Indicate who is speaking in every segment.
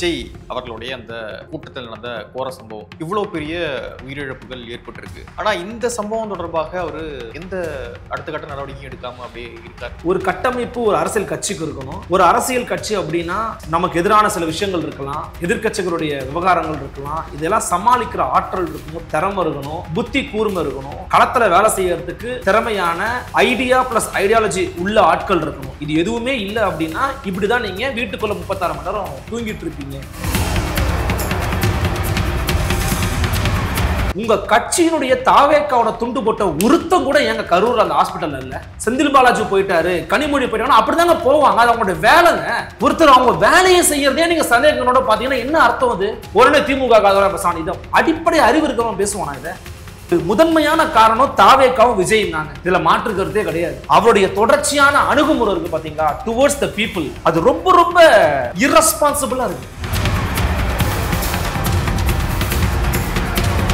Speaker 1: விஜய் அவர்களுடைய அந்த கூட்டத்தில் நடந்த கோர சம்பவம் இவ்வளவு பெரிய உயிரிழப்புகள் ஏற்பட்டிருக்கு. ஆனா இந்த சம்பவம் தொடர்பாக அவரு எந்த அடுத்த கட்ட நடவடிக்கையும் எடுக்காம அப்படியே இருக்காரு.
Speaker 2: ஒரு கட்டமைப்பு ஒரு அரசியல் கட்சிக்கு இருக்கணும். ஒரு அரசியல் கட்சி அப்படின்னா நமக்கு எதிரான சில விஷயங்கள் இருக்கலாம், எதிர்கட்சிகளுடைய விவகாரங்கள் இருக்கலாம், இதெல்லாம் சமாளிக்கிற ஆற்றல் இருக்கணும், திறமை இருக்கணும், புத்தி கூர்மை இருக்கணும், களத்துல வேலை செய்யறதுக்கு திறமையான ஐடியா பிளஸ் ஐடியாலஜி உள்ள ஆட்கள் இருக்கணும். இது எதுவுமே இல்லை அப்படின்னா இப்படிதான் நீங்க வீட்டுக்குள்ள 36 மணி நேரம் தூங்கிட்டு இருப்பீங்க. உங்க கட்சியினுடைய தாவேக்காவோட துண்டு போட்ட உருத்தம் கூட எங்க கரூர் அந்த ஹாஸ்பிட்டல் இல்ல. செந்தில் பாலாஜி போயிட்டாரு, கனிமொழி போயிட்டாங்க, அப்படிதாங்க போவாங்க. அது அவங்களுடைய வேலைங்க. ஒருத்தர் அவங்க வேலையை செய்யறதே நீங்க சந்தேகங்களோட பாத்தீங்கன்னா என்ன அர்த்தம்? அது உடனே திமுக இது அடிப்படை அறிவு இருக்கிறவங்க பேசுவானா? இதை முதன்மையான காரணம் தாவேக்காவும் விஜயும் தாங்க. இதுல மாற்று கருத்தே கிடையாது. அவருடைய தொடர்ச்சியான அணுகுமுறை இருக்கு பாத்தீங்களா, டுவர்ட்ஸ் த பீப்புள், அது ரொம்ப ரொம்ப இரஸ்பான்சிபிளா இருக்கு.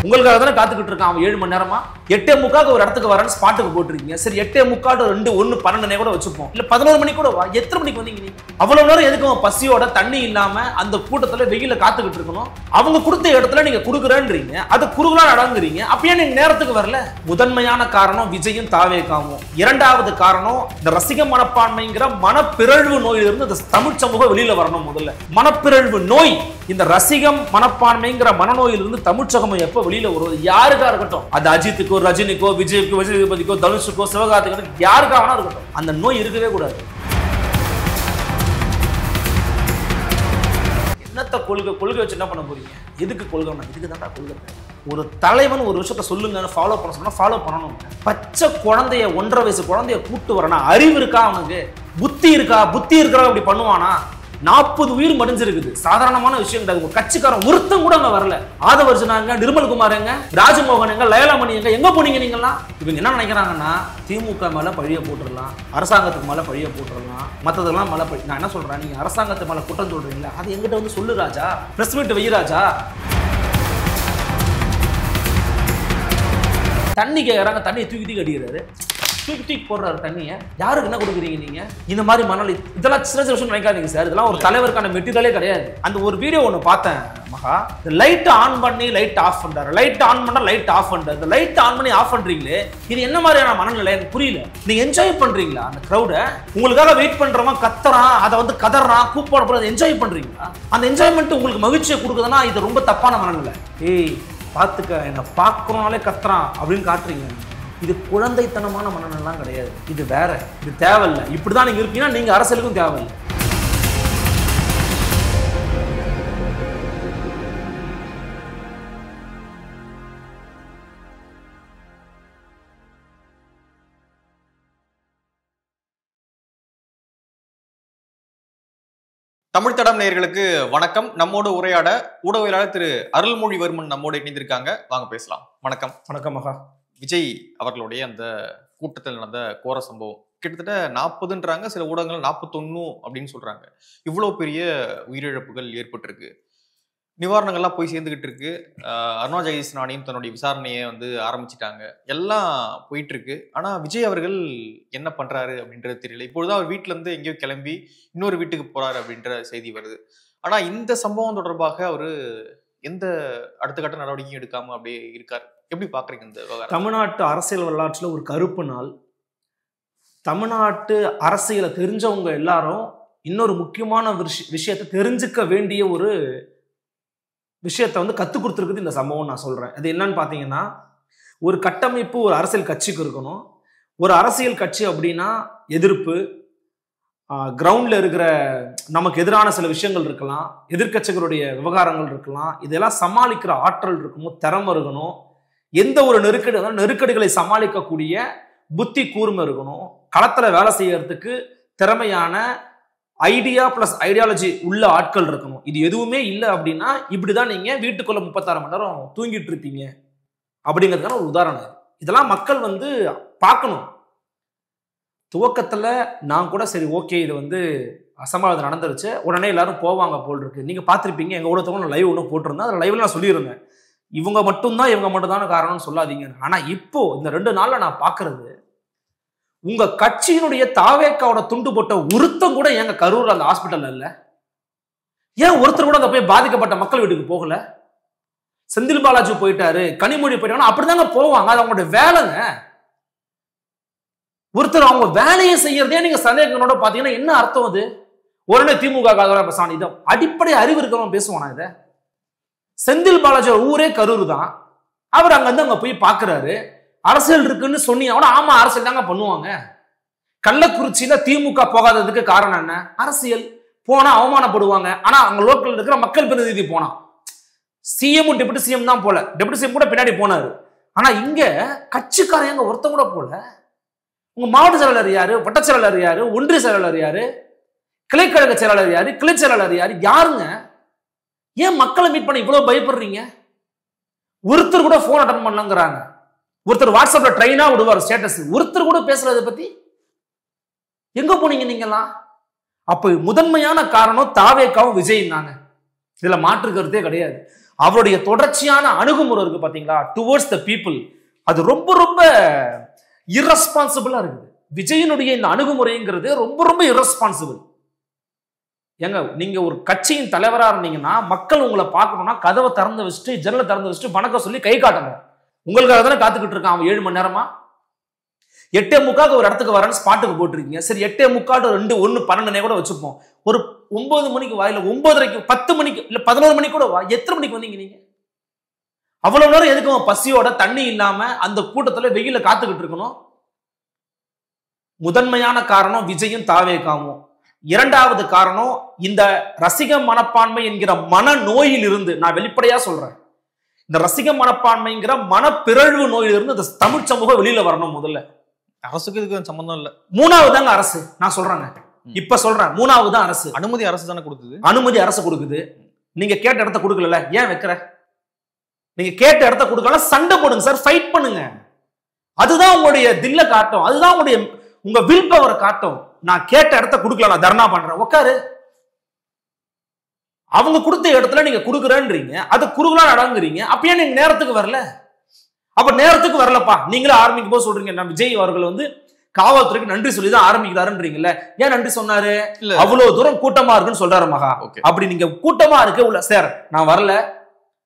Speaker 2: உங்களுக்காக தானே காத்துக்கிட்டு இருக்கான் அவன் 7 மணி நேரமா. 8:45 ஒரு இடத்துக்கு வரேன்னு ஸ்பாட்டுக்கு போட்டுருக்கீங்க. சரி 8:45 2 1 12 கூட வச்சுப்போம், இல்ல 11 மணிக்கு கூட வா. எத்தனை மணிக்கு வந்தீங்க நீங்க? அவ்வளவு நேரம் எதுக்கு அவன் பசியோட தண்ணி இல்லாம அந்த கூட்டத்துல வெயில காத்துக்கிட்டு இருக்கணும்? அவங்க கொடுத்த இடத்துல நீங்க குடுக்குறேன்றீங்க, அது குறுகலா நடந்துறீங்க. அப்பயே நீங்க நேரத்துக்கு வரல. முதன்மையான காரணம் விஜயும் தாவேக்காவும். இரண்டாவது காரணம் இந்த ரசிக மனப்பான்மைங்கிற மனப்பிறழ்வு நோயிலிருந்து இந்த தமிழ் சமூகம் வெளியில வரணும். முதல்ல மனப்பிறழ்வு நோய், இந்த ரசிகம் மனப்பான்மைங்கிற மனநோயிலிருந்து தமிழ் சமூகம் எப்ப வெளியில வருவது? யாருக்கா இருக்கட்டும், அது அஜித்துக்கோ, ரஜினிக்கோ, விஜய்க்கோ, விஜயபதிக்கோ, தனுஷுக்கோ, சிவகார்த்திகேயனுக்கோ, யாருக்கா வேணா இருக்கட்டும், அந்த நோய் இருக்கவே கூடாது. என்னத்த கொள்கை வச்சு என்ன பண்ண போறீங்க? எதுக்கு கொள்கை? இதுக்கு தான் கொள்கை. ஒரு தலைவன் ஒரு விஷயத்த சொல்லுங்க, ஃபாலோ பண்ண சொன்னா ஃபாலோ பண்ணணும். பச்சை குழந்தைய 1.5 வயசு குழந்தைய கூட்டு வரனா அறிவு இருக்கா அவனுக்கு? புத்தி இருக்கா? புத்தி இருக்கிறவங்க அப்படி பண்ணுவானா? 40 உயிர் மடிஞ்சிருக்குது, சாதாரணமான விஷயம் கிடையாது. ஒரு கட்சிக்காரன் ஒருத்தம் கூட அங்க வரல. ஆதவர்ஜனாங்க, நிர்மல்குமார் எங்க, ராஜமோகன் எங்க, லயலாமணி எங்க போனீங்க நீங்கலாம்? இவங்க என்ன நினைக்கிறாங்கன்னா திமுக மேல பழிய போட்டுடலாம், அரசாங்கத்துக்கு மேல பழிய போட்டுடலாம், மற்றதெல்லாம் மேல பழி. நான் என்ன சொல்றேன், நீங்க அரசாங்கத்து மேல குற்றம் சொல்றீங்களா, அது எங்கிட்ட வந்து சொல்லு ராஜா, பிரஸ் மீட் வை ராஜா. தண்ணி கேட்கறாங்க, தண்ணியை தூக்கி அடிக்கிறாரு, தூக்கி போடுறாரு தண்ணியை. யாருக்கு என்ன கொடுக்குறீங்க நீங்க? இந்த மாதிரி மணல், இதெல்லாம் சின்ன சின்ன விஷயம் நினைக்காதீங்க சார். இதெல்லாம் ஒரு தலைவருக்கான மெட்டீரியலே கிடையாது. அந்த ஒரு வீடியோ ஒன்று பார்த்தேன் மகா, லைட் ஆன் பண்ணி லைட் ஆஃப் பண்றாரு, லைட் ஆன் பண்ணா லைட் ஆஃப் பண்றாரு. இந்த லைட் ஆன் பண்ணி ஆஃப் பண்றீங்களே, இது என்ன மாதிரியான மனநிலை எனக்கு புரியல. நீங்க என்ஜாய் பண்றீங்களா அந்த கிரௌட? உங்களுக்காக வெயிட் பண்றவன் கத்துறான், அதை வந்து கதறான், கூப்பாட போறது, என்ஜாய் பண்றீங்களா? அந்த என்ஜாய்மெண்ட் உங்களுக்கு மகிழ்ச்சியை கொடுக்குதுன்னா இது ரொம்ப தப்பான மனநிலை. ஏய் பாத்துக்க, என்ன பார்க்கறோம்னாலே கத்துறான் அப்படின்னு காட்டுறீங்க. இது குழந்தைத்தனமான மனநெல்லாம் கிடையாது. இது வேற, இது தேவையில்லை. இப்படிதான் நீங்க இருக்கீங்கன்னா நீங்க அரசியலுக்கும் தேவையில்லை.
Speaker 1: தமிழ் தடம் நேயர்களுக்கு வணக்கம். நம்மோடு உரையாட ஊடகவியலாளர் திரு அருள்மொழிவர்மன் நம்மோடு இணைந்திருக்காங்க. வாங்க பேசலாம். வணக்கம்.
Speaker 2: வணக்கம் மகா.
Speaker 1: விஜய் அவர்களுடைய அந்த கூட்டத்தில் நடந்த கோர சம்பவம் கிட்டத்தட்ட 40ன்றாங்க, சில ஊடகங்கள் 41 அப்படின்னு சொல்றாங்க. இவ்வளவு பெரிய உயிரிழப்புகள் ஏற்பட்டிருக்கு. நிவாரணங்கள்லாம் போய் சேர்ந்துகிட்டு இருக்கு. அருணா ஜெயகிருஷ்ணானியும் தன்னுடைய விசாரணையை வந்து ஆரம்பிச்சிட்டாங்க. எல்லாம் போயிட்டு இருக்கு. ஆனா விஜய் அவர்கள் என்ன பண்றாரு அப்படின்றது தெரியல. இப்பொழுதுதான் அவர் வீட்டுல இருந்து எங்கேயோ கிளம்பி இன்னொரு வீட்டுக்கு போறாரு அப்படின்ற செய்தி வருது. ஆனா இந்த சம்பவம் தொடர்பாக அவரு எந்த அடுத்த கட்ட நடவடிக்கையும் எடுக்காம அப்படியே இருக்காரு. எப்படி பாக்குறீங்க இந்த விவகாரம்?
Speaker 2: தமிழ்நாட்டு அரசியல் வரலாற்றுல ஒரு கருப்பு நாள். தமிழ்நாட்டு அரசியலை தெரிஞ்சவங்க எல்லாரும் இன்னொரு முக்கியமான விஷயத்தை தெரிஞ்சுக்க வேண்டிய ஒரு விஷயத்தை வந்து கற்றுக் கொடுத்துருக்குது இந்த சம்பவம் நான் சொல்றேன். அது என்னன்னு பாத்தீங்கன்னா, ஒரு கட்டமைப்பு ஒரு அரசியல் கட்சிக்கு இருக்கணும். ஒரு அரசியல் கட்சி அப்படின்னா எதிர்ப்பு, கிரவுண்ட்ல இருக்கிற நமக்கு எதிரான சில விஷயங்கள் இருக்கலாம், எதிர்கட்சிகளுடைய விவகாரங்கள் இருக்கலாம், இதெல்லாம் சமாளிக்கிற ஆற்றல் இருக்கணும், திறமை இருக்கணும், எந்த ஒரு நெருக்கடிகளை சமாளிக்கக்கூடிய புத்தி கூர்மை இருக்கணும், களத்துல வேலை செய்யறதுக்கு திறமையான ஐடியா பிளஸ் ஐடியாலஜி உள்ள ஆட்கள் இருக்கணும். இது எதுவுமே இல்லை அப்படின்னா இப்படிதான் நீங்க வீட்டுக்குள்ள 36 மணி நேரம் தூங்கிட்டு இருப்பீங்க அப்படிங்கிறதுக்கான ஒரு உதாரணம். இதெல்லாம் மக்கள் வந்து பார்க்கணும். துவக்கத்துல நான் கூட சரி ஓகே இது வந்து அசம்பாவிதம் நடந்துருச்சு, உடனே எல்லாரும் போவாங்க போல் இருக்கு. நீங்க பார்த்துருப்பீங்க, எங்க ஊடகத்துல நான் லைவ் ஒன்று போட்டிருந்தேன். அதில் லைவ்ல நான் சொல்லியிருந்தேன், இவங்க மட்டும்தான் காரணம்னு சொல்லாதீங்க. ஆனா இப்போ இந்த 2 நாள்ல நான் பாக்குறது, உங்க கட்சியினுடைய தாவேக்காவோட துண்டு போட்ட உருத்தம் கூட எங்க கரூர் அந்த ஹாஸ்பிட்டல்ல இல்ல. ஏன் ஒருத்தர் கூட அங்க போய் பாதிக்கப்பட்ட மக்கள் வீட்டுக்கு போகல? செந்தில் பாலாஜி போயிட்டாரு, கனிமொழி போயிட்டாங்கன்னா அப்படிதாங்க போவாங்க. அது அவங்களுடைய வேலைங்க. ஒருத்தர் அவங்க வேலையை செய்யறதே நீங்க சந்தேகங்களோட பாத்தீங்கன்னா என்ன அர்த்தம்? அது உடனே திமுக பேசான இது அடிப்படை அறிவு இருக்கிறவங்க பேசுவானா? இத செந்தில் பாலாஜி ஊரே கரூர் தான். அவர் அங்க போய் பாக்குறாரு. அரசியல் இருக்குன்னு சொன்னீங்கன்னா ஆமா அரசியல் தாங்க பண்ணுவாங்க. கள்ளக்குறிச்சியில திமுக போகாததுக்கு காரணம் என்ன? அரசியல். போனா அவமானப்படுவாங்க. ஆனா அங்க லோக்கல் இருக்கிற மக்கள் பிரதிநிதி போனா சிஎம் டெபுட்டி சிஎம் தான் போல, டெபுட்டி சிஎம் கூட பின்னாடி போனாரு. ஆனா இங்க கட்சிக்காரங்க ஒருத்தம் கூட போல. உங்க மாவட்ட செயலாளர் யாரு, வட்ட செயலாளர் யாரு, ஒன்றிய செயலாளர் யாரு, கிளைக்கழக செயலாளர் யாரு, கிளை செயலாளர் யாரு, யாருங்க? ஏன் மக்களை மீட் பண்ண இவ்வளவு பயப்படுறீங்க? ஒருத்தர் கூட போன் அட்டன் பண்ணலங்கிறாங்க. ஒருத்தர் வாட்ஸ்அப்ல ட்ரெயினா விடுவார் ஸ்டேட்டஸ். ஒருத்தர் கூட பேசுறதை பத்தி எங்க போனீங்க நீங்கெல்லாம்? அப்ப முதன்மையான காரணம் தாவேக்காவும் விஜய் தாங்க. இதுல மாற்று கருத்தே கிடையாது. அவருடைய தொடர்ச்சியான அணுகுமுறை இருக்கு பாத்தீங்களா, டுவர்ட்ஸ் த பீப்புள், அது ரொம்ப ரொம்ப இரஸ்பான்சிபிளா இருக்குது. விஜயனுடைய இந்த அணுகுமுறைங்கிறது ரொம்ப ரொம்ப இரஸ்பான்சிபிள். ஏங்க நீங்க ஒரு கட்சியின் தலைவரா இருந்தீங்கன்னா மக்கள் உங்களை பார்க்கணும்னா கதவை திறந்து வச்சுட்டு ஜன்னலை திறந்து வச்சுட்டு வணக்கம் சொல்லி கை காட்டணும். உங்களுக்காக தானே காத்துக்கிட்டு இருக்கான் அவன் 7 மணி நேரமா. 8:45 ஒரு இடத்துக்கு வரேன்னு ஸ்பாட்டுக்கு போட்டிருக்கீங்க. சரி 8:45 2 1 12 கூட வச்சுப்போம். ஒரு 9 மணிக்கு வா, இல்ல 9:30 10 மணிக்கு இல்ல 11 மணிக்கு கூட வா. எத்தனை மணிக்கு வந்தீங்க நீங்க? அவ்வளவு நேரம் எதுக்கு அவன் பசியோட தண்ணி இல்லாம அந்த கூட்டத்துல வெயில காத்துக்கிட்டு இருக்கணும்? முதன்மையான காரணம் விஜயும் தாவேகாவும். இரண்டாவது காரணம் இந்த ரசிக மனப்பான்மை என்கிற மன நோயில் இருந்து, நான் வெளிப்படையா சொல்றேன், இந்த ரசிக மனப்பான்மைங்கிற மனப்பிறழ்வு நோயிலிருந்து இந்த தமிழ் சமூகம் வெளியில வரணும். முதல்ல
Speaker 1: அரசுக்கு இதுக்கு சம்பந்தம் இல்ல.
Speaker 2: மூணாவது தாங்க அரசு. நான் சொல்றேங்க, இப்ப சொல்றேன், மூணாவது தான் அரசு.
Speaker 1: அனுமதி அரசு தானே கொடுத்தது.
Speaker 2: அனுமதி அரசு கொடுக்குது. நீங்க கேட்ட இடத்த கொடுக்கல, ஏன் வைக்கிற? நீங்க கேட்ட இடத்த கொடுக்கல, சண்டை போடுங்க சார், ஃபைட் பண்ணுங்க. அதுதான் உங்களுடைய தில்ல காட்டும், அதுதான் உங்களுடைய உங்க வில் பவரை காட்டும். நான் கேட்ட இடத்த கொடுக்கல, நான் தர்ணா பண்றேன், உட்காரு. அவங்க கொடுத்த இடத்துல நீங்க கொடுக்குறேன்றீங்க, அது குறுகலா நடங்குறீங்க. அப்பயே நீங்க நேரத்துக்கு வரல. அப்ப நேரத்துக்கு வரலப்பா, நீங்களே ஆரம்பிக்கும் போது சொல்றீங்க நான் விஜய் அவர்கள் காவல்துறைக்கு நன்றி சொல்லிதான் ஆரம்பிக்கிறாருன்றீங்கல்ல. ஏன் நன்றி சொன்னாரு? அவ்வளவு தூரம் கூட்டமா இருக்குன்னு சொல்றாரு மகா. அப்படி நீங்க கூட்டமா இருக்க உள்ள சார் நான் வரல,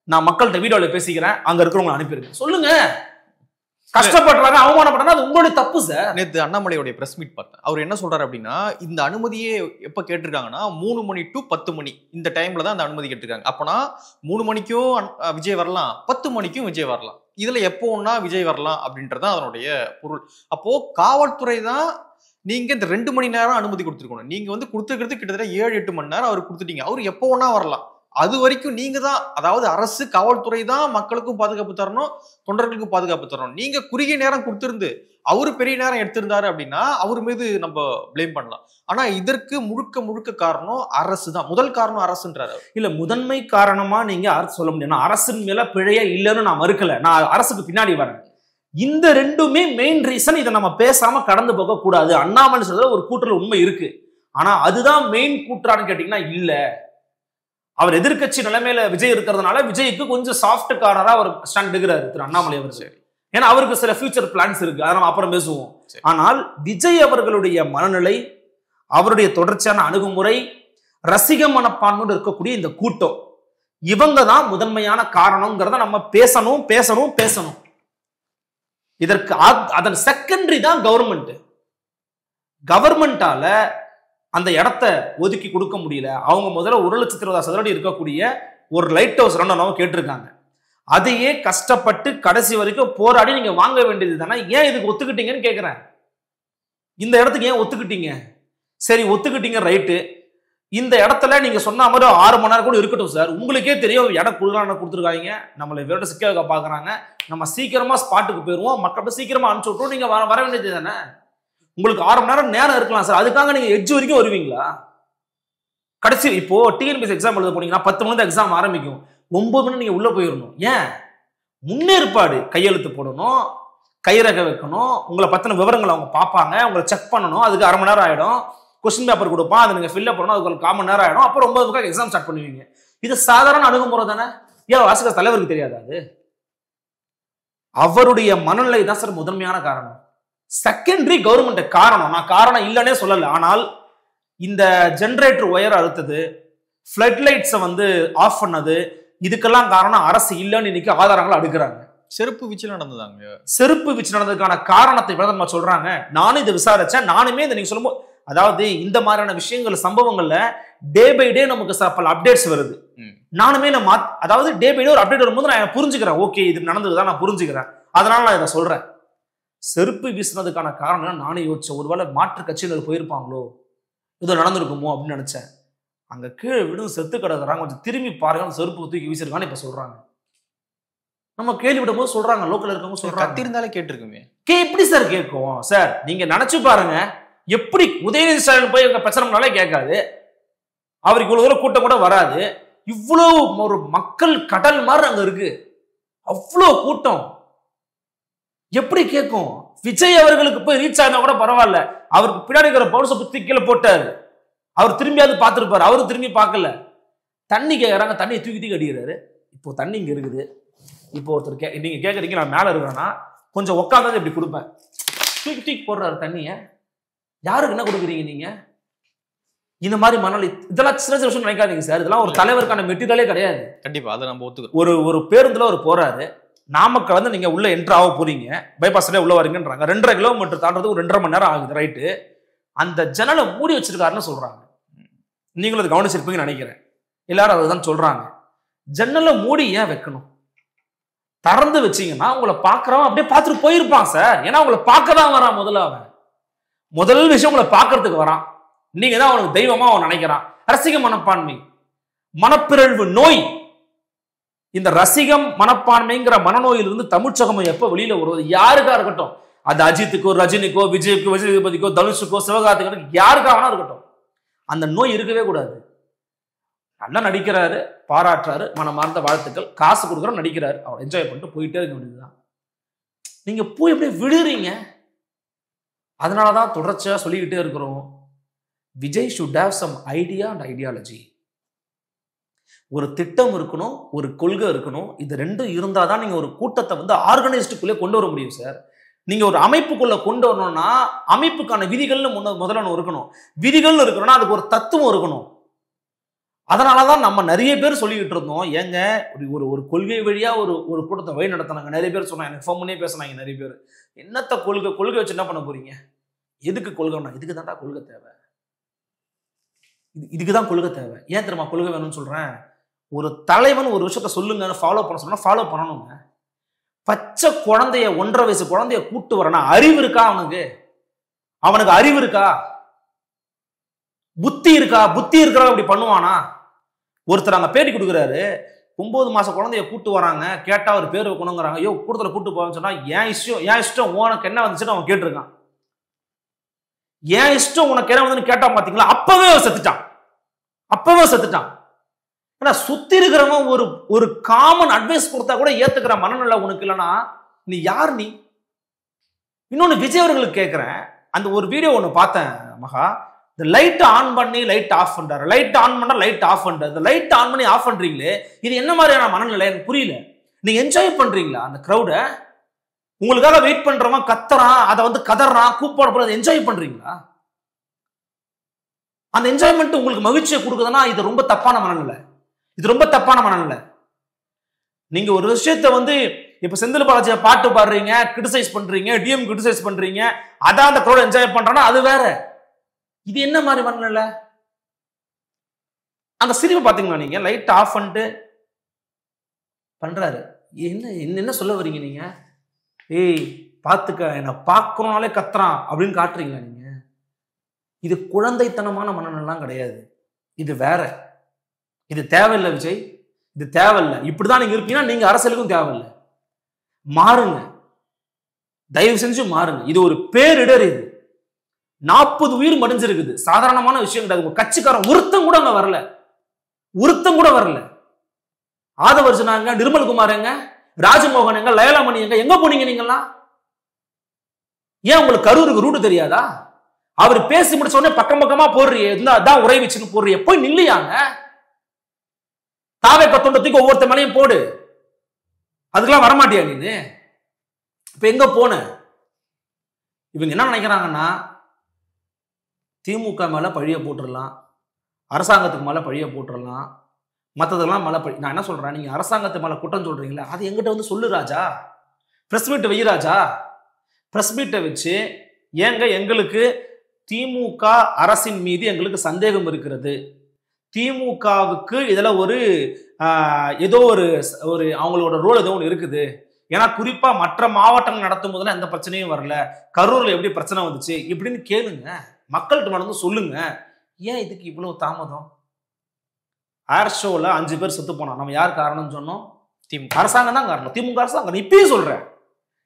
Speaker 2: நான் மக்கள்கிட்ட வீடியோல பேசிக்கிறேன், அங்க இருக்கிறவங்க அனுப்பிடுங்க சொல்லுங்க. கஷ்டப்படுறாங்க, அவமானப்படுறாங்க, அது உங்களுடைய தப்பு சார்.
Speaker 1: நேத்து அண்ணாமலையோட பிரஸ் மீட் பார்த்தேன். அவர் என்ன சொல்றாரு அப்படின்னா, இந்த அனுமதியே எப்ப கேட்டிருக்காங்கன்னா 3 மணி டு 10 மணி இந்த டைம்ல தான் அந்த அனுமதி கேட்டிருக்காங்க. அப்பனா 3 மணிக்கும் விஜய் வரலாம், 10 மணிக்கும் விஜய் வரலாம். இதுல எப்போ ஒன்னா விஜய் வரலாம் அப்படின்றதான் அதனுடைய பொருள். அப்போ காவல்துறை தான் நீங்க இந்த 2 மணி நேரம் அனுமதி கொடுத்துருக்கணும். நீங்க கொடுத்துருக்கிறது கிட்டத்தட்ட 7-8 மணி நேரம் அவர் கொடுத்துட்டீங்க. அவர் எப்போ ஒன்னா வரலாம். அது வரைக்கும் நீங்க தான், அதாவது அரசு காவல்துறை தான் மக்களுக்கும் பாதுகாப்பு தரணும், தொண்டர்களுக்கும் பாதுகாப்பு தரணும். நீங்க குறுகிய நேரம் கொடுத்திருந்து அவரு பெரிய நேரம் எடுத்திருந்தாரு அப்படின்னா அவர் மீது நம்ம பிளேம் பண்ணலாம். ஆனா இதற்கு முழுக்க முழுக்க காரணம் அரசு தான். முதல் காரணம் அரசுன்றாரு.
Speaker 2: இல்ல முதன்மை காரணமா நீங்க அரசு சொல்ல முடியும். அரசின் மேல பிழையே இல்லைன்னு நான் மறுக்கல, நான் அரசுக்கு பின்னாடி வரேன். இந்த ரெண்டுமே மெயின் ரீசன். இதை நம்ம பேசாம கடந்து போக கூடாது. அண்ணாமலை சொல்ற ஒரு கூற்றுல உண்மை இருக்கு, ஆனா அதுதான் மெயின் கூற்றான்னு கேட்டீங்கன்னா இல்ல. அவர் எதிர்கட்சி நிலைமையில விஜய் இருக்கிறதுனால விஜய்க்கு கொஞ்சம் சாஃப்ட் கார்னரா அவர் ஸ்டாண்ட் எடுக்கிறாரு திரு அண்ணாமலை அவர். சரி, ஏன்னா அவருக்கு சில ஃபியூச்சர் பிளான்ஸ் இருக்கு, அதை நம்ம அப்புறம் பேசுவோம். ஆனால் விஜய் அவர்களுடைய மனநிலை, அவருடைய தொடர்ச்சியான அணுகுமுறை, ரசிக மனப்பான்மையோடு இருக்கக்கூடிய இந்த கூட்டம், இவங்க தான் முதன்மையான காரணம்ங்கிறத நம்ம பேசணும் பேசணும் பேசணும். இதற்கு அதன் செகண்டரி தான் கவர்மெண்ட். கவர்மெண்டால அந்த இடத்த ஒதுக்கி கொடுக்க முடியல. அவங்க முதல்ல 1,20,000 சதுரடி இருக்கக்கூடிய ஒரு லைட் ஹவுஸ் ரெண்டு கேட்டிருக்காங்க. அதையே கஷ்டப்பட்டு கடைசி வரைக்கும் போராடி நீங்க வாங்க வேண்டியது தானே. ஏன் இதுக்கு ஒத்துக்கிட்டீங்கன்னு கேட்கிறேன். இந்த இடத்துக்கு ஏன் ஒத்துக்கிட்டீங்க? சரி ஒத்துக்கிட்டீங்க, ரைட்டு. இந்த இடத்துல நீங்க சொன்ன மாதிரி 6 மணி நேரம் கூட இருக்கட்டும் சார். உங்களுக்கே தெரியும் இடம் கொடுத்துருக்காங்க, நம்மளை வேற சிக்க வைக்க பாக்குறாங்க, நம்ம சீக்கிரமா ஸ்பாட்டுக்கு போயிருவோம், மக்கள் சீக்கிரமா அனுப்பிச்சு விட்டுரும், நீங்க வர வேண்டியது தானே. உங்களுக்கு 6 மணி நேரம் இருக்கலாம் சார், அதுக்காக நீங்க எட்ஜ் வரைக்கும் வருவீங்களா? கடைசி இப்போ டிஎன்பிஎஸ்சி எக்ஸாம் எழுத போனீங்கன்னா 10 மணி தான் எக்ஸாம் ஆரம்பிக்கும், 9 மணி நீங்க உள்ள போயிடணும். ஏன்? முன்னேற்பாடு, கையெழுத்து போடணும், கைரக வைக்கணும், உங்களை பத்தின விவரங்களை அவங்க பார்ப்பாங்க, உங்களை செக் பண்ணணும், அதுக்கு 1/2 மணி நேரம் ஆயிடும். கொஸ்டின் பேப்பர் கொடுப்பான், அதை நீங்க ஃபில்அப் பண்ணணும், அதுக்கு 1/4 மணி நேரம் ஆயிடும். அப்புறம் 9 எக்ஸாம் ஸ்டார்ட் பண்ணுவீங்க. இது சாதாரண அணுகுமுறை தானே. ஏன் வாசகர் தலைவருக்கு தெரியாது? அது அவருடைய மனநிலை தான் சார் முதன்மையான காரணம். செகண்டரி கவர்மெண்ட் காரணம். நான் காரணம் இல்லைன்னே சொல்லல, ஆனால் இந்த ஜெனரேட்டர் ஒயர் அறுத்தது, ஃபிளட் லைட்ஸை வந்து ஆஃப் பண்ணது, இதுக்கெல்லாம் காரணம் அரசு இல்லைன்னு இன்னைக்கு ஆதாரங்களை அடுக்குறாங்க.
Speaker 1: செருப்பு வீச்சு நடந்ததாங்க.
Speaker 2: செருப்பு வீச்சு நடந்ததுக்கான காரணத்தை நம்ம சொல்றாங்க. நானும் இதை விசாரிச்சேன். நானுமே இதை நீங்க சொல்லும்போது, அதாவது இந்த மாதிரியான விஷயங்கள் சம்பவங்கள்ல டே பை டே நமக்கு பல அப்டேட்ஸ் வருது. நானுமே அதாவது டே பை டே ஒரு அப்டேட் வரும்போது நான் புரிஞ்சுக்கிறேன், ஓகே இது நடந்ததுதான் நான் புரிஞ்சுக்கிறேன், அதனால நான் இதை சொல்றேன். செருப்பு வீசினதுக்கான காரணம் நானே யோசிச்சேன், ஒருவேளை மாற்று கட்சியினர் போயிருப்பாங்களோ, இது நடந்திருக்குமோ அப்படின்னு நினைச்சேன். அங்க கீழே விடும் செத்து கிடக்குறாங்க, கொஞ்சம் திரும்பி பாருங்க, அந்த செருப்பு தூக்கி வீசிருக்கான்னு இப்ப சொல்றாங்க. நம்ம கேள்விப்படும் போது சொல்றாங்க, லோக்கல்ல இருக்கவங்க சொல்றாங்க.
Speaker 1: கத்திருந்தாலே கேட்டிருக்குமே.
Speaker 2: எப்படி சார் கேட்கும்? சார் நீங்க நினைச்சு பாருங்க, எப்படி உதயநிதி ஸ்டாலின் போய் எங்க பிரச்சனைனாலே கேட்காது, அவருக்கு இவ்வளவு தூரம் கூட்டம் கூட வராது, இவ்வளவு ஒரு மக்கள் கடல் மாதிரி அங்க இருக்கு, அவ்வளவு கூட்டம், எப்படி கேட்கும்? விஜய் அவர்களுக்கு போய் ரீச் ஆனா கூட பரவாயில்ல, அவருக்கு பின்னாடி இருக்கிற பவுன்ஸை புத்தி கீழே போட்டாரு, அவர் திரும்பியாவது பார்த்துருப்பாரு, அவரும் திரும்பி பார்க்கல. தண்ணி கேட்கறாங்க, தண்ணியை தூக்கி தூக்கி அடிக்கிறாரு. இப்போ தண்ணி இங்க இருக்குது, இப்போ ஒருத்தர் நீங்க கேட்கறீங்க, நான் மேல இருக்கிறேன்னா கொஞ்சம் உட்காந்து இப்படி கொடுப்பேன், தூக்கி தூக்கி போடுறாரு தண்ணிய. யாருக்கு என்ன கொடுக்குறீங்க நீங்க? இந்த மாதிரி மணல், இதெல்லாம் சின்ன சின்ன விஷயம் நினைக்காதீங்க சார், இதெல்லாம் ஒரு தலைவருக்கான மெட்டீரியலே கிடையாது.
Speaker 1: கண்டிப்பா அதை நம்ம ஒத்துக்கிறோம்.
Speaker 2: ஒரு பேருந்துல ஒரு போறாரு, நாமக்கல் வந்து நீங்க உள்ள என்ட்ரு ஆக போறீங்க, பைபாஸ்ல உள்ள வரீங்கன்றாங்க, 2.5 கிலோமீட்டர் தாண்டதுக்கு 2.5 மணி நேரம் ஆகுது, ரைட்டு. அந்த ஜன்னலை மூடி வச்சிருக்காருன்னு சொல்றாங்க, நீங்களும் அதை கவனிச்சிருப்பீங்கன்னு நினைக்கிறேன், எல்லாரும் அதுதான் சொல்றாங்க. ஜன்னலை மூடி ஏன் வைக்கணும்? திறந்து வச்சீங்கன்னா உங்களை பாக்குறவன் அப்படியே பார்த்துட்டு போயிருப்பான் சார், ஏன்னா உங்களை பார்க்க தான் வரான். முதல் விஷயம் உங்களை பார்க்கறதுக்கு வரான், நீங்க தான் அவனுக்கு தெய்வமா அவன் நினைக்கிறான். ரசிக மனப்பான்மை, மனப்பிறழ்வு நோய். இந்த ரசிகம் மனப்பான்மைங்கிற மனநோயிலிருந்து தமிழ்ச்சகமம் எப்ப வெளியில வருவது? யாருக்கா இருக்கட்டும், அது அஜித்துக்கோ, ரஜினிக்கோ, விஜய்க்கோ, விஜய் சேதுபதிக்கோ, தனுஷுக்கோ, சிவகார்த்திகனுக்கோ, யாருக்காக இருக்கட்டும், அந்த நோய் இருக்கவே கூடாது. நல்லா நடிக்கிறாரு, பாராட்டுறாரு, மனமார்ந்த வாழ்த்துக்கள், காசு கொடுக்குறோம், நடிக்கிறாரு, அவர் என்ஜாய் பண்ணிட்டு போயிட்டே இருக்க வேண்டியதுதான். நீங்க போய் எப்படி விடுறீங்க? அதனாலதான் தொடர்ச்சியா சொல்லிக்கிட்டே இருக்கிறோம், Vijay should have some idea and ideology. ஒரு திட்டம் இருக்கணும், ஒரு கொள்கை இருக்கணும், இது ரெண்டும் இருந்தாதான் நீங்க ஒரு கூட்டத்தை வந்து ஆர்கனைஸ்டுக்குள்ளே கொண்டு வர முடியும் சார். நீங்க ஒரு அமைப்புக்குள்ள கொண்டு வரணும்னா அமைப்புக்கான விதிகள்னு முதல்ல இருக்கணும், விதிகள் இருக்கணும்னா அதுக்கு ஒரு தத்துவம் இருக்கணும். அதனாலதான் நம்ம நிறைய பேர் சொல்லிக்கிட்டு இருந்தோம், ஏங்க ஒரு கொள்கை வழியா ஒரு கூட்டத்தை வழி நடத்தினாங்க. நிறைய பேர் சொன்னாங்க, எனக்கு ஃபோன் பண்ணி பேசினாங்க நிறைய பேர், என்னத்த கொள்கை வச்சு என்ன பண்ண போறீங்க? எதுக்கு கொள்கைன்னா, இதுக்கு தான்டா கொள்கை தேவை, இதுக்குதான் கொள்கை தேவை. ஏன் தெரியுமா கொள்கை வேணும்னு சொல்றேன்? ஒரு தலைவன் ஒரு விஷயத்த சொல்லுங்க, ஃபாலோ பண்ண சொன்னா ஃபாலோ பண்ணணுங்க. பச்சை குழந்தைய, 1.5 வயசு குழந்தைய கூட்டு வரனா அறிவு இருக்கா? அவனுக்கு அறிவு இருக்கா? புத்தி இருக்கா? புத்தி இருக்கிறா அப்படி பண்ணுவானா? ஒருத்தர் அங்க பேட்டி கொடுக்குறாரு, 9 மாச குழந்தைய கூட்டு வராங்க, கேட்டா ஒரு பேர் வைக்கணுங்கிறாங்க. ஐயோ கூட்டத்துல கூட்டு போவான்னு சொன்னா, ஏன் இஷ்டம் உனக்கு என்ன வந்துச்சுன்னு அவன் கேட்டிருக்கான். ஏன் இஷ்டம் உனக்கு என்ன வந்து கேட்டா பாத்தீங்களா, அப்பவே செத்துட்டான். ஏன்னா சுத்தி இருக்கிறவங்க ஒரு காமன் அட்வைஸ் கொடுத்தா கூட ஏத்துக்கிற மனநிலை உனக்கு இல்லைன்னா நீ யார்? நீ இன்னொன்னு விஜய் அவர்களுக்கு கேட்கிறேன், அந்த ஒரு வீடியோ ஒண்ணு பார்த்தேன் மகா, இந்த லைட் ஆன் பண்ணி லைட் ஆஃப் பண்றாரு, லைட் ஆன் பண்ணா லைட் ஆஃப் பண்றாரு, இந்த லைட் ஆன் பண்ணி ஆஃப் பண்றீங்களே, இது என்ன மாதிரியான மனநிலை எனக்கு புரியல. நீங்க என்ஜாய் பண்றீங்களா அந்த கிரௌட? உங்களுக்காக வெயிட் பண்றவன் கத்துறான், அதை வந்து கதறான், கூப்பாட போறது, என்ஜாய் பண்றீங்களா? அந்த என்ஜாய்மெண்ட் உங்களுக்கு மகிழ்ச்சியை கொடுக்குதுன்னா இது ரொம்ப தப்பான மனநிலை. நீங்க ஒரு விஷயத்த வந்து இப்ப செந்தில் பாலாஜியை பாட்டு பாடுறீங்க, கிரிட்டிசைஸ் பண்றீங்க, டிஎம் கிரிட்டிசைஸ் பண்றீங்க, அதான் அந்த கிரௌட் என்ஜாய் பண்றானா அது வேற. இது என்ன மாதிரி மனநிலை? அந்த சிரிப்பு பாத்தீங்களா நீங்க? லைட் ஆஃப் பண்ணிட்டு பண்றாரு, என்ன சொல்ல வரீங்க நீங்க? ஏய் பாத்துக்க, என்ன பார்க்கணும்னாலே கத்துறான் அப்படின்னு காட்டுறீங்களா நீங்க? இது குழந்தைத்தனமான மனநெல்லாம் கிடையாது, இது வேற. இது தேவையில்லை விஜய், இது தேவையில்லை. இப்படிதான் நீங்க இருப்பீங்கன்னா நீங்க அரசியலுக்கும் தேவையில்லை. மாறுங்க, தயவு செஞ்சு மாறுங்க. இது ஒரு பேரிடர். இது 40 உயிர் மடிஞ்சிருக்குது, சாதாரணமான விஷயம் கிடையாது. உங்க கட்சிக்காரன் ஒருத்தம் கூட வரல. ஆதவர்ஜனாங்க, நிர்மல்குமார் எங்க, ராஜமோகன் எங்க, லயலாமணி எங்க போனீங்க நீங்கெல்லாம்? ஏன் உங்களுக்கு கரூருக்கு ரூட்டு தெரியாதா? அவர் பேசி முடிச்ச உடனே பக்கமா போடுறியே, அதான் உரை வச்சுன்னு போடுறிய, போய் நில்லையாங்க. தாவே கத்தொண்டத்துக்கு ஒவ்வொருத்த மேலையும் போடு, அதுக்கெல்லாம் வரமாட்டியா நீ? இப்ப எங்க போன? இவங்க என்ன நினைக்கிறாங்கன்னா, திமுக மேல பழிய போட்டுடலாம், அரசாங்கத்துக்கு மேலே பழிய போட்டுடலாம், மற்றதெல்லாம் மேலே பழி. நான் என்ன சொல்கிறேன், நீங்கள் அரசாங்கத்து மேலே குற்றம் சொல்கிறீங்களா, அது எங்கிட்ட வந்து சொல்லு ராஜா, ப்ரெஸ் மீட் வை ராஜா. ப்ரெஸ் மீட்டை வச்சு ஏங்க எங்களுக்கு திமுக அரசின் மீது எங்களுக்கு சந்தேகம் இருக்கிறது, திமுகவுக்கு இதில் ஒரு ஏதோ ஒரு அவங்களோட ரோல் ஏதோ ஒன்று இருக்குது, ஏன்னா குறிப்பா மற்ற மாவட்டங்கள் நடத்தும் போதெல்லாம் எந்த பிரச்சனையும் வரல, கரூர்ல எப்படி பிரச்சனை வந்துச்சு இப்படின்னு கேளுங்க, மக்கள்கிட்ட நடந்து சொல்லுங்க. ஏன் இதுக்கு இவ்வளவு தாமதம்? ஏர் ஷோல 5 பேர் செத்து போனோம், நம்ம யார் காரணம்னு சொன்னோம்? திமுக அரசாங்கம் தான் காரணம். திமுக அரசாங்கம். இப்பயும் சொல்றேன்,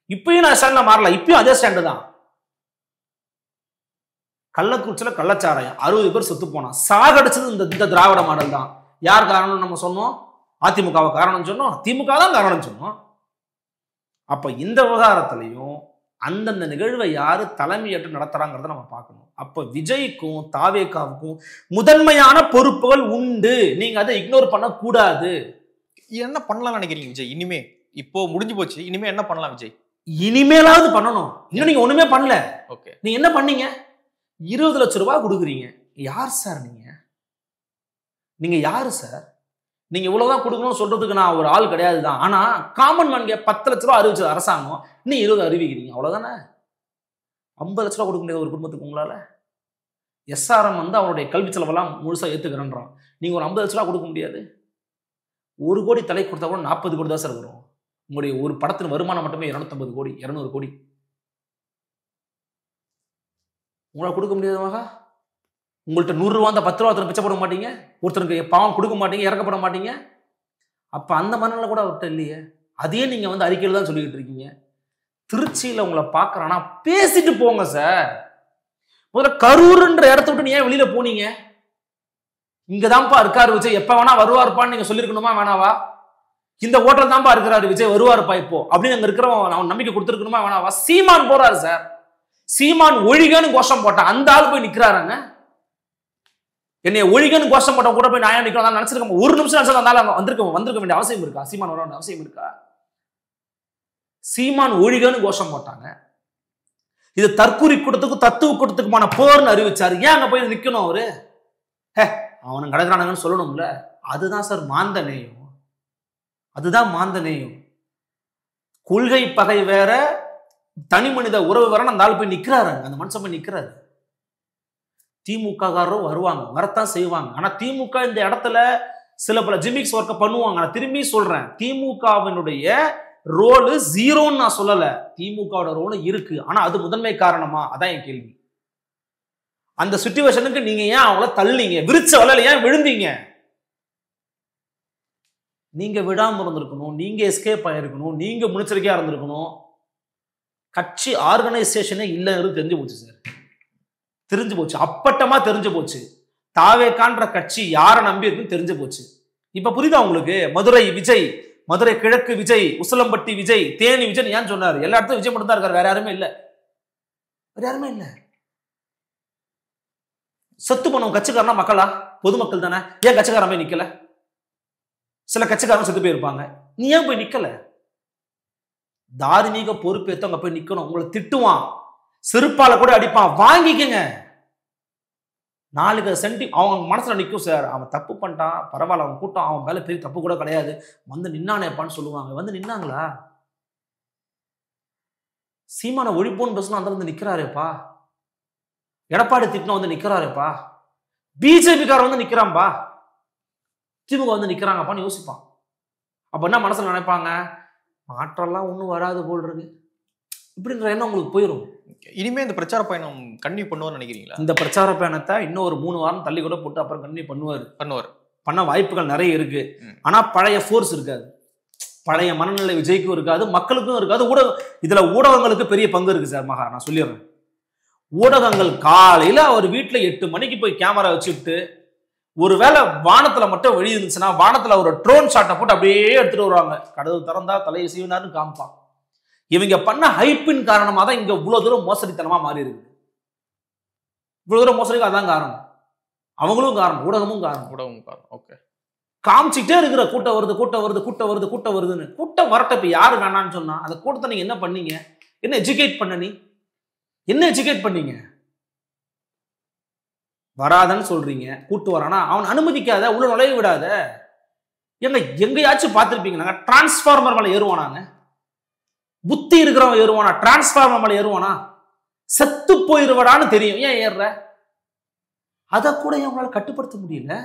Speaker 2: இப்பயும் நான் ஸ்டாண்ட்ல மாறல, இப்பயும் அதே ஸ்டாண்டு தான். கள்ளக்குறிச்சியில கள்ளச்சாராயம் 60 பேர் செத்து போனா, சாகடிச்சது இந்த திராவிட மாடல் தான். யார் காரணம் நம்ம சொன்னோம்? அதிமுகவை காரணம் சொன்னோம், திமுக தான் காரணம் சொன்னோம். அப்ப இந்த விவகாரத்திலையும் அந்தந்த நிகழ்வை யாரு தலைமையேற்று நடத்துறாங்கிறத நம்ம பார்க்கணும். அப்ப விஜய்க்கும் தாவேகாவுக்கும் முதன்மையான பொறுப்புகள் உண்டு, நீங்க அதை இக்னோர் பண்ண கூடாது.
Speaker 1: என்ன பண்ணலாம் நினைக்கிறீங்க விஜய்? இனிமே இப்போ முடிஞ்சு போச்சு, இனிமே என்ன பண்ணலாம் விஜய்?
Speaker 2: இனிமேலாவது பண்ணணும். இன்னும் நீங்க ஒண்ணுமே பண்ணல.
Speaker 1: ஓகே,
Speaker 2: நீங்க என்ன பண்ணீங்க? 20 லட்சம் ரூபாய் கொடுக்குறீங்க. யார் சார் நீங்க யாரு சார்? நீங்க இவ்வளவுதான் கொடுக்கணும்னு சொல்றதுக்கு நான் ஒரு ஆள் கிடையாது தான். ஆனா காமன் மேன் 10 லட்ச ரூபா அறிவிச்சது அரசாங்கம், இன்னும் 20 அறிவிக்கிறீங்க, அவ்வளவுதானே. 50 லட்ச ரூபா கொடுக்க முடியாது ஒரு குடும்பத்துக்கு உங்களால. எஸ்ஆர்எம் வந்து அவருடைய கல்வி செலவெல்லாம் முழுசா ஏத்துக்கிறேன்றான், நீங்க ஒரு 50 லட்ச ரூபா கொடுக்க முடியாது. 1 கோடி தலை கொடுத்தா கூட 40 கோடி தான் சார் வரும். உங்களுடைய ஒரு படத்தின் வருமானம் மட்டுமே 250 கோடி 200 கோடி. உங்களால் கொடுக்க முடியாதுமாக. உங்கள்கிட்ட 100 ரூபா அந்த 10 ரூபா பிச்சை போட மாட்டீங்க, ஒருத்தருக்கு பாவம் கொடுக்க மாட்டீங்க, இறக்கப்பட மாட்டீங்க. அப்ப அந்த மனநிலை கூட அவர்கிட்ட இல்லையே. அதே நீங்க வந்து அறிக்கையில் தான் சொல்லிக்கிட்டு இருக்கீங்க. திருச்சியில உங்களை பார்க்கறானா பேசிட்டு போங்க சார். முதல்ல கரூர்ன்ற இடத்த விட்டு நீ ஏன் வெளியில போனீங்க? இங்கதான்ப்பா இருக்காரு விஜய், எப்ப வேணா வருவாருப்பான்னு நீங்க சொல்லிருக்கணுமா வேணாவா? இந்த ஹோட்டல் தான்ப்பா இருக்கிறாரு விஜய், வருவாருப்பா இப்போ அப்படின்னு அங்க இருக்கிறவன் அவன் நம்பிக்கை கொடுத்துருக்கணுமா வேணாவா? சீமான் போறாரு சார், சீமான் ஒழிகன்னு கோஷம் போட்டான், அந்த ஆள் போய் நிக்கிறாருங்க. என்னைய ஒழிகன்னு கோஷம் போட்ட கூட போய் நான் நிக்கிறோம் நினைச்சிருக்கோம். ஒரு நிமிஷம் நினைச்சா வந்திருக்க வேண்டிய அவசியம் இருக்கா? சீமான் வர வேண்டிய அவசியம் இருக்கா? சீமான் ஒழிகன்னு கோஷம் போட்டாங்க. இது தற்கூரி கூட்டத்துக்கும் தத்துவ கூட்டத்துக்குமான போர்னு அறிவிச்சாரு. ஏன் அங்க போய் நிக்கணும் அவரு? அவனும் கிடக்குறானுங்கன்னு சொல்லணும்ல. அதுதான் சார் மாந்த நேயம். அதுதான் மாந்த நேயம். கொள்கை பகை வேற, தனி மனித உறவு வேற. அந்த ஆள் போய் நிக்கிறாரு, அந்த மனுஷன் போய் நிக்கிறாரு. திமுக காரரும் வருவாங்க, வரத்தான் செய்வாங்க. ஆனா திமுக இந்த இடத்துல சில பல ஜிமிக்ஸ் ஒர்க்க பண்ணுவாங்க. நான் திரும்பி சொல்றேன், திமுகவினுடைய ரோல் ஜீரோன்னு நான் சொல்லல, திமுகவோட ரோல் இருக்கு. ஆனா அது முதன்மை காரணமா? அதான் என் கேள்வி. அந்த சிச்சுவேஷனுக்கு நீங்க ஏன் அவங்கள தள்ளீங்க? விரிச்ச வலையில ஏன் விழுந்தீங்க? நீங்க விடாம இருந்திருக்கணும், நீங்க எஸ்கேப் ஆயிருக்கணும், நீங்க முன்னெச்சரிக்கையா இருந்திருக்கணும். கட்சி ஆர்கனைசேஷனே இல்லைன்னு தெரிஞ்சு போச்சு சார், தெரிஞ்சு போச்சு, அப்பட்டமா தெரிஞ்சு போச்சு. தாவேகான்ற கட்சி யாரை நம்பி இருக்குன்னு தெரிஞ்சு போச்சு. இப்ப புரியுதா உங்களுக்கு? மதுரை விஜய், மதுரை கிழக்கு விஜய், உசிலம்பட்டி விஜய், தேனி விஜய் ஏன் சொன்னாரு? எல்லா இடத்தும் விஜய் மட்டும் தான் இருக்காரு, வேற யாருமே இல்ல, வேற யாருமே இல்ல. செத்து போனவங்க கட்சிக்காரனா மக்களா? பொதுமக்கள் தானே. ஏன் கட்சிக்காரன் போய் நிக்கல? சில கட்சிக்காரன் செத்து போயிருப்பாங்க, நீ ஏன் போய் நிக்கல? தார்மீக பொறுப்பேற்று அங்க போய் நிக்கணும். உங்களை திட்டுவான், செருப்பால கூட அடிப்பான், வாங்கிக்கங்க. நாளைக்கு சென்டி அவங்க மனசுல நிற்கும் சார். அவன் தப்பு பண்ணிட்டான், பரவாயில்ல, அவன் கூட்டம், அவன் மேல பெரிய தப்பு கூட கிடையாது, வந்து நின்னானேப்பான்னு சொல்லுவாங்க. வந்து நின்னாங்களா? சீமான ஒழிப்போன்னு பேசணும், அந்த வந்து நிக்கிறாரேப்பா. எடப்பாடி திட்டம் வந்து நிக்கிறாரேப்பா. பிஜேபி காரன் வந்து நிக்கிறான்பா, திமுக வந்து நிக்கிறாங்கப்பான்னு யோசிப்பான். அப்ப என்ன மனசுல நினைப்பாங்க? மாற்றம்லாம் ஒன்றும் வராது போல் இருக்கு, இப்படின்ற எண்ணம் உங்களுக்கு போயிடும்.
Speaker 1: இனிமே இந்த பிரச்சார பயணம் கண்டினியூ பண்ணுவார்னு நினைக்கிறீங்களா? இந்த
Speaker 2: பிரச்சார பயணத்தை இன்னும் ஒரு 3 வாரம் தள்ளி கூட போட்டு அப்புறம் கண்டினியூ பண்ண வாய்ப்புகள் நிறைய இருக்கு. ஆனா பழைய ஃபோர்ஸ் இருக்காது, பழைய மனநிலை விஜய்க்கும் இருக்காது, மக்களுக்கும் இருக்காது. இதுல ஊடகங்களுக்கு பெரிய பங்கு இருக்கு சார். மகா, நான் சொல்லிடுறேன், ஊடகங்கள் காலையில அவர் வீட்டுல 8 மணிக்கு போய் கேமரா வச்சுட்டு, ஒருவேளை வானத்துல மட்டும் வெளியே இருந்துச்சுன்னா வானத்துல ஒரு ட்ரோன் ஷாட்டை போட்டு அப்படியே எடுத்துட்டு வருவாங்க. கடவுள் திறந்தா தலையை சீவினார்னு காமிப்பான். இவங்க பண்ண ஹைப்பின் காரணமா தான் இங்க இவ்வளவு தூரம் மோசடித்தனமா மாறி இருக்கு. இவ்வளவு தூரம் மோசடிக்கு அதான் காரணம், அவங்களும் காரணம், ஊடகமும் காரணம்.
Speaker 1: ஓகே,
Speaker 2: காமிச்சுட்டே இருக்கிற கூட்டம் வருது, கூட்டம் வருது, கூட்டம் வருது, கூட்டம் வருதுன்னு. கூட்டம் வரட்ட இப்ப யாரு வேணான்னு சொன்னா? அந்த கூட்டத்தை நீங்க என்ன பண்ணீங்க? என்ன எஜுகேட் பண்ண? நீ என்ன எஜுகேட் பண்ணீங்க? வராதன்னு சொல்றீங்க, கூட்டு வரானா அவன் அனுமதிக்காத, உள்ள நுழைய விடாத. எங்கேயாச்சும் பார்த்துருப்பீங்க, டிரான்ஸ்பார்மர் மேல ஏறுவானாங்க? புத்தி இருக்கிறவன் ஏறுவானா? டிரான்ஸ்பார்மர் மேல ஏறுவானா? செத்து போயிருவடான்னு தெரியும், ஏன் ஏறுற? அதை கூட அவங்களால கட்டுப்படுத்த முடியல.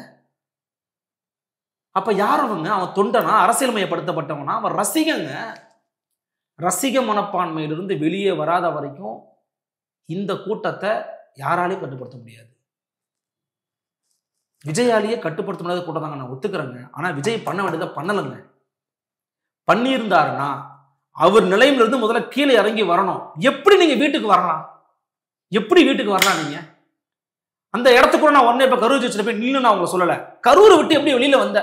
Speaker 2: அப்ப யார் அவங்க? அவன் தொண்டனா? அரசியல் மயப்படுத்தப்பட்டவனா? அவன் ரசிகங்க. ரசிக மனப்பான்மையிலிருந்து வெளியே வராத வரைக்கும் இந்த கூட்டத்தை யாராலையும் கட்டுப்படுத்த முடியாது. விஜயாலேயே கட்டுப்படுத்த முடியாத கூட்டம் தாங்க, நான் ஒத்துக்கிறேங்க. ஆனா விஜய் பண்ண வேண்டியதை பண்ணலைங்க. பண்ணியிருந்தாருன்னா அவர் நிலையிலிருந்து முதல்ல கீழே இறங்கி வரணும். எப்படி நீங்க வீட்டுக்கு வரலாம்? எப்படி வீட்டுக்கு வரலாம்? நீங்க அந்த இடத்துக்குள்ள நான் உடனே இப்ப கரூர் வச்சுட்டு போய் நின்னு நான் உங்களை சொல்லல. கரூரை விட்டு எப்படி வெளியில வந்த?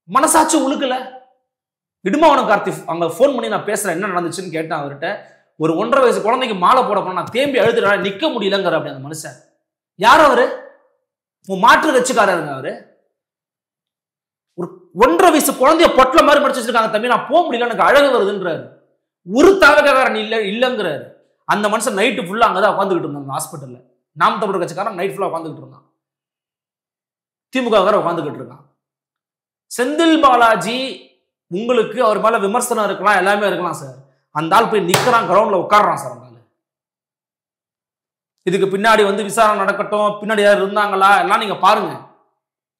Speaker 2: மனசாட்சி உழுக்கல? இடுமாவனம் கார்த்தி அங்க போன் பண்ணி நான் பேசுறேன், என்ன நடந்துச்சுன்னு கேட்டேன் அவர்கிட்ட. ஒரு 1.5 வயசு குழந்தைக்கு மாலை போட போன, நான் தேம்பி அழுதுறேன், நிக்க முடியலங்கிற அப்படி அந்த மனுஷன். யார் அவரு? மாற்று கட்சிக்காரருங்க அவரு. ஒரு 1.5 வயசு குழந்தைய பொட்டல மாதிரி படிச்சு வச்சிருக்காங்க, தம்பி நான் போக முடியல, எனக்கு அழகு வருதுன்றாரு. ஒரு தவகக்காரன் இல்லங்கிறாரு. அந்த மனுஷன் நைட்டு ஃபுல்லா அங்கதான் உட்காந்துக்கிட்டு இருந்தாங்க ஹாஸ்பிட்டல்ல. நாம் தமிழர் கட்சிக்காரன் நைட் ஃபுல்லா உட்காந்துக்கிட்டு இருந்தான். திமுக உட்காந்துக்கிட்டு இருக்கான். செந்தில் பாலாஜி, உங்களுக்கு அவர் மேல விமர்சனம் இருக்கலாம், எல்லாமே இருக்கலாம் சார். அந்த ஆள் போய் நிக்கிறான், கிரவுண்ட்ல உட்காடுறான் சார். அந்த ஆள் இதுக்கு பின்னாடி விசாரணை நடக்கட்டும், பின்னாடி யார் இருந்தாங்களா எல்லாம் நீங்க பாருங்க.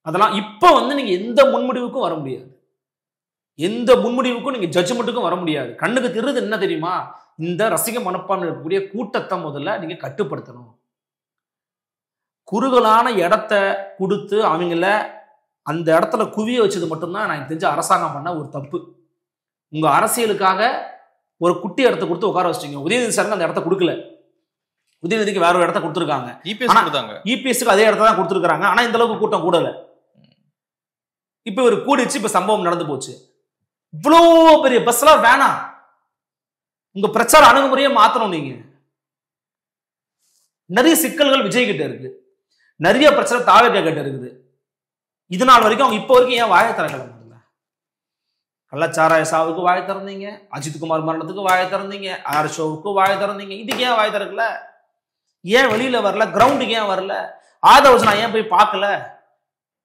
Speaker 2: அதெல்லாம் இப்ப நீங்க எந்த முன்முடிவுக்கும் வர முடியாது. எந்த முன்முடிவுக்கும் நீங்க ஜட்ஜ்மெண்ட்டுக்கும் வர முடியாது. கண்ணுக்கு தெரியுது என்ன தெரியுமா? இந்த ரசிக மனப்பான்மை இருக்கக்கூடிய கூட்டத்தை முதல்ல நீங்க கட்டுப்படுத்தணும். குறுகலான இடத்த கொடுத்து அவங்கள அந்த இடத்துல குவிய வச்சது மட்டும்தான் நான் தெரிஞ்ச அரசாங்கம் பண்ண ஒரு தப்பு. உங்க அரசியலுக்காக ஒரு குட்டி இடத்த கொடுத்து உட்கார வச்சிட்டீங்க. உதயநிதி சார் அந்த இடத்த கொடுக்கல, உதயநிதிக்கு வேற ஒரு இடத்த கொடுத்துருக்காங்க. இபிஎஸ்க்கு அதே இடத்த தான் கொடுத்துருக்காங்க. ஆனா இந்த அளவுக்கு கூட்டம் கூடல. இப்ப ஒரு கூடிச்சு, இப்ப சம்பவம் நடந்து போச்சு. இவ்வளோ பெரிய பஸ் எல்லாம் வேணாம். உங்க பிரச்சார அணுகுமுறையை மாத்தணும். நீங்க நிறைய சிக்கல்கள் விஜய் கிட்ட இருக்கு, நிறைய பிரச்சனை தாவேகா கிட்ட இருக்குது. இது நாள் வரைக்கும் அவங்க இப்ப வரைக்கும் ஏன் வாயை திறக்கல? கள்ளச்சாராய சாவுக்கு வாயை திறந்தீங்க, அஜித்குமார் மரணத்துக்கு வாயை திறந்தீங்க, ஆர் ஷோவுக்கு வாயை திறந்தீங்க. இதுக்கு ஏன் வாயை திறக்கல? ஏன் வெளியில வரல? கிரவுண்டுக்கு ஏன் வரல? ஆதவஜனா ஏன் போய் பார்க்கல?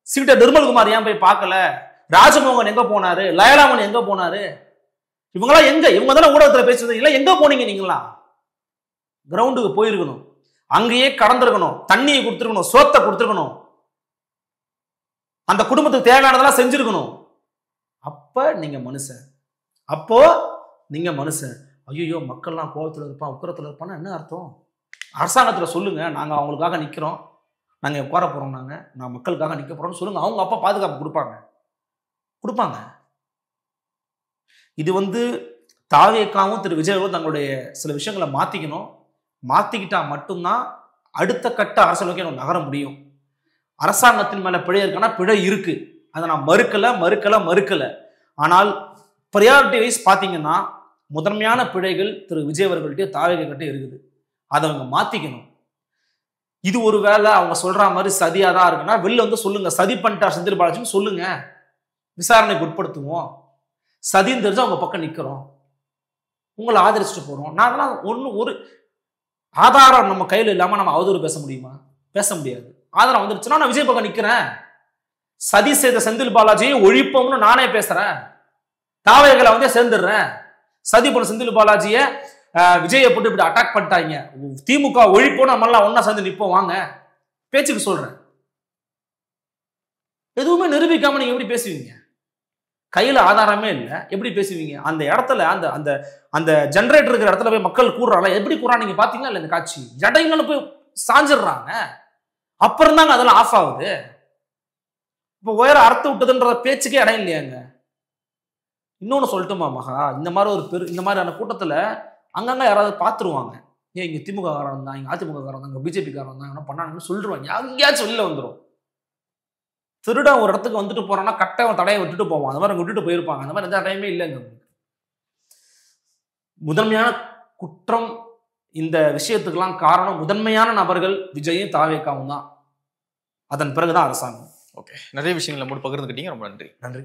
Speaker 2: சீட்ட நிர்மல்குமார் ஏன் போய் பார்க்கல? ராஜமோகன் எங்க போனாரு? லயலாமன் எங்க போனாரு? இவங்களாம் எங்க? இவங்க தானே ஊடகத்துல பேசுறது இல்லை. எங்க போனீங்க நீங்களா? கிரவுண்டுக்கு போயிருக்கணும், அங்கேயே கடந்திருக்கணும், தண்ணியை கொடுத்துருக்கணும், சோத்தை கொடுத்துருக்கணும், அந்த குடும்பத்துக்கு தேவையானதெல்லாம் செஞ்சிருக்கணும். அப்ப நீங்க மனுஷன். அப்போ நீங்க மனுஷன். ஐயோ மக்கள்லாம் கோபத்துல இருப்பான், உக்கரத்துல இருப்பான்னா என்ன அர்த்தம்? அரசாங்கத்துல சொல்லுங்க, நாங்க அவங்களுக்காக நிக்கிறோம், நாங்க உட்கார போறோம், நான் மக்களுக்காக நிக்க போறோம்னு சொல்லுங்க. அவங்க அப்பா பாதுகாப்பு கொடுப்பாங்க. இது தாவேக்காவும் திரு விஜயவும் தங்களுடைய சில விஷயங்களை மாத்திக்கணும். மாத்திக்கிட்டா மட்டும்தான் அடுத்த கட்ட அரசியல் நோக்கி நகர முடியும். அரசாங்கத்தின் மேல பிழை இருக்கானா? பிழை இருக்கு, அதை நான் மறுக்கல. ஆனால் பிரையாரிட்டி வைஸ் பாத்தீங்கன்னா முதன்மையான பிழைகள் திரு விஜய் அவர்கள்ட்ட தாவேகா கிட்ட இருக்குது. அதை அவங்க மாத்திக்கணும். இது ஒரு வேலை அவங்க சொல்ற மாதிரி சதியா தான் இருக்குன்னா வெளில சொல்லுங்க, சதி பண்ணிட்டார் செந்தில் பாலாஜின்னு சொல்லுங்க, விசாரணைக்கு உட்படுத்துவோம். சதின்னு தெரிஞ்சு அவங்க பக்கம் நிக்கிறோம், உங்களை ஆதரிச்சுட்டு போறோம். நாங்களாம் ஒரு ஆதாரம் நம்ம கையில் இல்லாம நம்ம அவதூறு பேச முடியுமா? பேச முடியாது. ஆதாரம் வந்துருச்சுன்னா நான் விஜய் பக்கம் நிக்கிறேன். சதி செய்த செந்தில் பாலாஜியை ஒழிப்போம்னு நானே பேசுறேன். தாவேகளை சேர்ந்துடுறேன். சதி பண்ண செந்தில் பாலாஜியை விஜயை போட்டு இப்படி அட்டாக் பண்ணிட்டாங்க, திமுக ஒழிப்போம், நம்ம எல்லாம் ஒன்னா சேர்ந்து நிப்போம், வாங்க பேச்சுக்கு சொல்றேன். எதுவுமே நிரூபிக்காம நீங்க எப்படி பேசுவீங்க? கையில ஆதாரமே இல்லை, எப்படி பேசுவீங்க? அந்த இடத்துல அந்த அந்த ஜெனரேட்டர் இருக்கிற இடத்துல போய் மக்கள் கூடுறாங்க, எப்படி கூறாங்க நீங்க பாத்தீங்களா இல்ல? இந்த காட்சி ஜடைங்களும் போய் சாஞ்சிடுறாங்க. அப்புறம் தாங்க அதெல்லாம் ஆஃப் ஆகுது. இப்ப உயர அறுத்து விட்டதுன்ற பேச்சுக்கே இடம் இல்லையாங்க. இன்னொன்னு சொல்லட்டுமா மகா, இந்த மாதிரி இந்த மாதிரியான கூட்டத்துல அங்கங்க யாராவது பாத்துருவாங்க, ஏன் இங்க திமுக காரன் தான், இங்க அதிமுக காரன் தான், இங்க பிஜேபி காரன் தான், என்ன பண்ணாங்கன்னு சொல்லிடுவாங்க. எங்கேயாச்சும் வெளில வந்துடும். திருட ஒரு இடத்துக்கு வந்துட்டு போறான்னா கட்டவன் தடையை விட்டுட்டு போவான். அந்த மாதிரி விட்டுட்டு போயிருப்பாங்க. அந்த மாதிரி எந்த டைமே இல்லைங்க. முதன்மையான குற்றம் இந்த விஷயத்துக்கெல்லாம் காரணம் முதன்மையான நபர்கள் விஜயும் தாவேக்காவும் தான். அதன் பிறகுதான் அரசாங்கம்.
Speaker 1: ஓகே, நிறைய விஷயங்கள் நம்மோடு பகிர்ந்துக்கிட்டீங்க. ரொம்ப நன்றி.